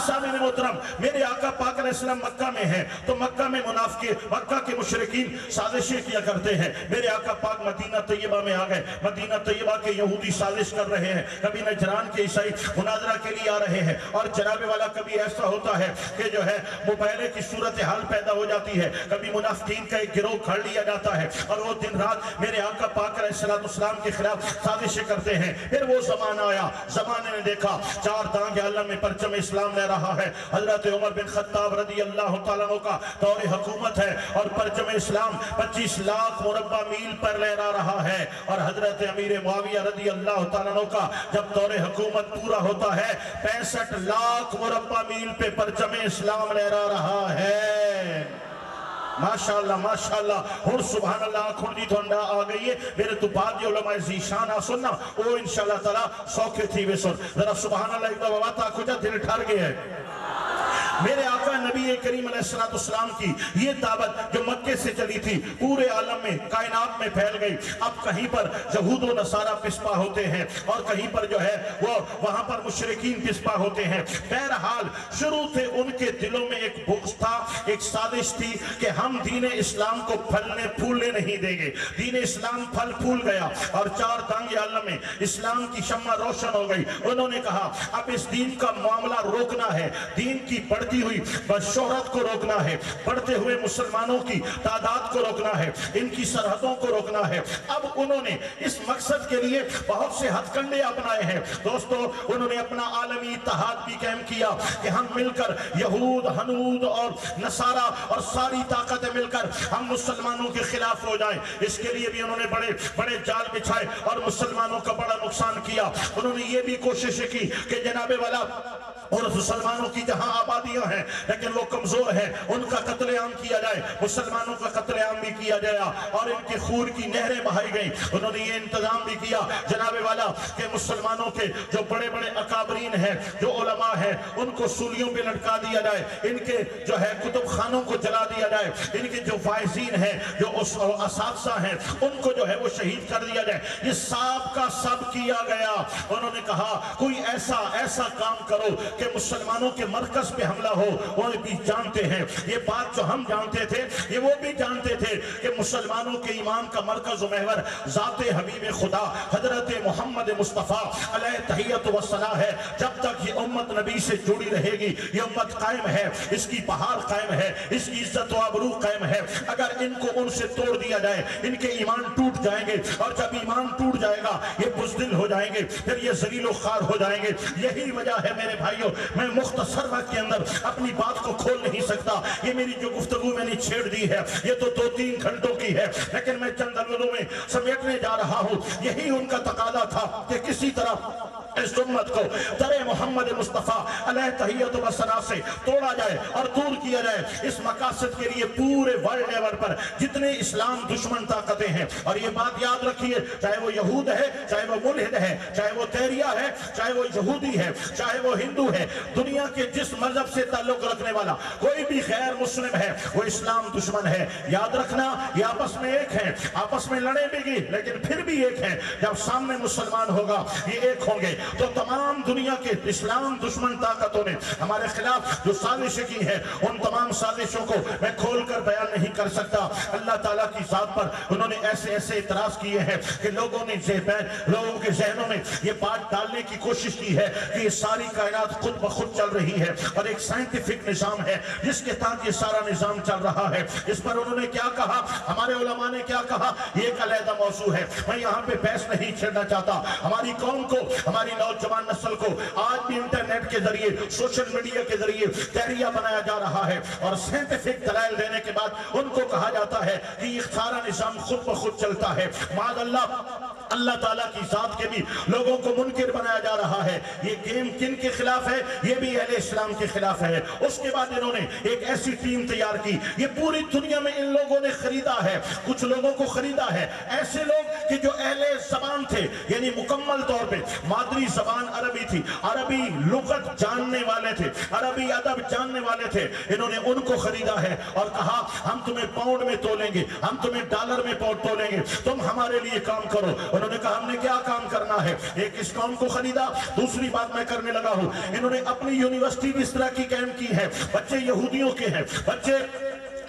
सामने मोहतरम, मेरे आका पाक अलैहिस्सलाम मक्का में है तो मक्का में मुनाफिक, मक्का के मुशरिकीन साजिशें किया करते हैं। मेरे आका पाक मदीना तैयबा में आ गए, मदीना तैयबा के यहूदी साजिश कर रहे हैं, कभी नजरान के ईसाई मुनाजरा के लिए आ रहे हैं। और जनाबे वाला कभी ऐसा होता है कि जो है मुबाहले की सूरत हाल पैदा हो जाती है, कभी मुनाफिकीन का एक गिरोह खड़ लिया जाता है और वो दिन रात मेरे आका पाक अलैहिस्सलाम के खिलाफ साजिशें करते हैं। फिर वो जमाना आया, जमाने ने देखा चार दांगे आलम में परचम इस्लाम ले रहा है। हजरत उमर बिन खत्ताब रज़ी अल्लाह तआला अन्हु का दौर हुकूमत है और परचम इस्लाम 25 लाख मुरब्बा मील पर लहरा रहा है। और हजरत अमीर मुआविया रज़ी अल्लाह तआला अन्हु का जब दौर हुकूमत पूरा होता है 65 लाख मुरब्बा मील पे परचम इस्लाम लहरा रहा है। माशाअल्लाह माशाअल्लाह। हुण सुभान अल्लाह खुंडी थोंडा आ गई है मेरे तो बाद जो उलमा ज़ीशान आ सुनना ओ इंशाअल्लाह ताला सौखे थी वे सुन जरा सुभान अल्लाह एक दफा बात आखो जा दिल ठर गया है। मेरे आका नबी करीम अलैहिस्सलाम की ये दावत जो मक्के से चली थी पूरे आलम में कायनात में फैल गई। अब कहीं पर यहूद व नसारा पिस्पा होते हैं और कहीं पर जो है वो वहां पर मुशरिकीन पिस्पा होते हैं। बहरहाल शुरू से उनके दिलों में एक बुग़्ज़ था, एक साजिश थी कि हम दीन इस्लाम को फलने फूलने नहीं देंगे। दीन इस्लाम फल फूल गया और चार दांगे आलम में इस्लाम की शम्मा रोशन हो गई। उन्होंने कहा अब इस दीन का मामला रोकना है, दीन की बढ़ती हुई शोहरत को रोकना है, बढ़ते हुए मुसलमानों की तादाद को रोकना है, इनकी सरहदों को रोकना है। अब उन्होंने इस मकसद के लिए बहुत से हथकंडे अपनाए हैं। दोस्तों उन्होंने अपना आलमी इत्तेहाद भी कायम किया कि हम मिलकर यहूद हनूद और नसारा और सारी ताकतें मिलकर हम मुसलमानों के खिलाफ हो जाएं। इसके लिए भी उन्होंने बड़े बड़े जाल बिछाए और मुसलमानों का बड़ा नुकसान किया। उन्होंने ये भी कोशिश की कि जनाबे वाला और मुसलमानों की जहां आबादियां हैं लेकिन वो कमजोर है उनका कत्लेआम किया जाए, मुसलमानों का कत्लेआम भी किया गया और इनके खून की नहरें बहाई गई। उन्होंने ये इंतजाम भी किया जनाबे वाला कि मुसलमानों के जो बड़े बड़े अकाबरीन हैं, जो उलमा हैं, उनको सूलियों पे लटका दिया जाए, इनके जो है कुतुब खानों को जला दिया जाए, इनके जो वाइजीन हैं, जो असातिज़ा हैं, उनको जो है वो शहीद कर दिया जाए। ये सब का सब किया गया। उन्होंने कहा कोई ऐसा ऐसा काम करो कि मुसलमानों के मरकज पे हमला हो। वो भी जानते हैं ये बात जो हम जानते थे ये वो भी जानते थे कि मुसलमानों के ईमान का मरकज महवर ज़ाते हबीब खुदा हजरत मोहम्मद मुस्तफ़ा अलैहि तहियत व सलाह है। जब तक ये उम्मत नबी से जुड़ी रहेगी ये उम्मत कायम है, इसकी बहार कायम है, इसकी इज्जत व आबरू कायम है। अगर इनको उनसे तोड़ दिया जाए इनके ईमान टूट जाएंगे और जब ईमान टूट जाएगा ये बुज़दिल हो जाएंगे, फिर ये ज़लील ख़ार हो जाएंगे। यही वजह है मेरे भाइयों, मैं मुख्तसर वक्त के अंदर अपनी बात को खोल नहीं सकता। ये मेरी जो गुफ्तगू मैंने छेड़ दी है ये तो 2-3 घंटों की है, लेकिन मैं चंद अलफाजों में समेटने जा रहा हूँ। यही उनका तकादा था कि किसी तरह इस उम्मत को दरे मोहम्मद मुस्तफ़ा अलैहि तहियत व सना से तोड़ा जाए और दूर किया जाए। इस मकासद के लिए पूरे वर्ल्ड लेवल पर जितने इस्लाम दुश्मन ताकतें हैं, और ये बात याद रखिए, चाहे वो यहूद है, चाहे वो मुल्हिद है, चाहे वो तैरिया है, चाहे वो यहूदी है, चाहे वो हिंदू है, दुनिया के जिस मजहब से ताल्लुक रखने वाला कोई भी गैर मुस्लिम है वो इस्लाम दुश्मन है। याद रखना ये आपस में एक है, आपस में लड़े भी लेकिन फिर भी एक है। जब सामने मुसलमान होगा ये एक होंगे। तो तमाम दुनिया के इस्लाम दुश्मन ताकतों ने हमारे खिलाफ जो साजिशें की हैं उन तमाम साजिशों को मैं खोलकर बयान नहीं कर सकता। अल्लाह ताला की जात पर उन्होंने ऐसे ऐसे इतराज किए हैं कि लोगों के जहनों में ये बात डालने की कोशिश की है कि ये सारी कायनात खुद ब खुद चल रही है और एक साइंटिफिक निजाम है जिसके तहत ये सारा निजाम चल रहा है। इस पर उन्होंने क्या कहा, हमारे उलमा ने क्या कहा, ये एक अलहदा मौजू है। मैं यहाँ पे बहस नहीं छेड़ना चाहता। हमारी कौम को, हमारी नौजवान नस्ल को आज भी इंटरनेट के जरिए, सोशल मीडिया के जरिए तहरिया बनाया जा रहा है और साइंटिफिक दलाइल देने के बाद उनको कहा जाता है कि ये सारा निजाम खुद ब खुद चलता है। अल्लाह ताला की जात के भी लोगों को मुनकिर बनाया जा रहा है। ये गेम किन के खिलाफ है? ये भी अहले इस्लाम के खिलाफ है। उसके बाद इन्होंने एक ऐसी टीम तैयार की, ये पूरी दुनिया में इन लोगों ने खरीदा है, कुछ लोगों को खरीदा है, ऐसे लोग कि जो अहले ज़बान थे, यानी मुकम्मल तौर पे मादरी ज़बान अरबी थी, अरबी लुगत जानने वाले थे, अरबी अदब जानने वाले थे। इन्होंने उनको खरीदा है और कहा हम तुम्हें पाउंड में तोलेंगे, हम तुम्हें डॉलर में तोलेंगे, तुम हमारे लिए काम करो। انہوں نے کہا ہم نے کیا کام کرنا ہے، ایک اس قوم کو خریدا، دوسری بات میں کرنے لگا ہوں انہوں نے اپنی یونیورسٹی بھی اس طرح کی قائم کی ہے، بچے یہودیوں کے ہیں، بچے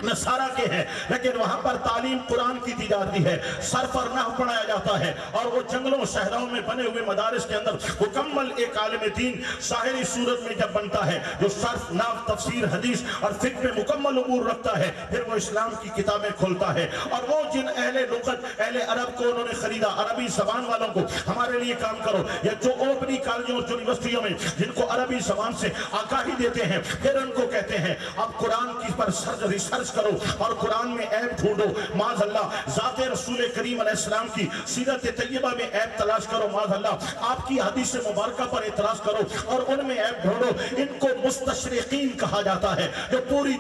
نصارہ کے ہیں، لیکن وہاں پر تعلیم قرآن کی دی جاتی ہے، صرف اور نحو پڑھایا جاتا ہے، اور وہ جنگلوں صحراؤں میں بنے ہوئے مدارس کے اندر مکمل ایک عالم دین ظاہری صورت میں جب بنتا ہے جو صرف نحو تفسیر حدیث اور فقہ میں مکمل امور رکھتا ہے، پھر وہ اسلام کی کتابیں کھولتا ہے، اور وہ جن اہل لغت اہل عرب کو انہوں نے خریدا، عربی زبان والوں کو ہمارے لیے کام کرو، یا جو اوپنی کالجوں اور یونیورسٹیوں میں جن کو عربی زبان سے آگاہی دیتے ہیں، پھر ان کو کہتے ہیں اب قرآن کی پر ریسرچ کرو اور قرآن میں عیب ڈھونڈو، معاذ اللہ ذات رسول کریم علیہ السلام کی سیرت طیبہ میں عیب تلاش کرو، معاذ اللہ آپ کی حدیث مبارکہ پر اعتراض کرو اور ان میں عیب ڈھونڈو۔ ان کو مستشرقین کہا جاتا ہے جو پوری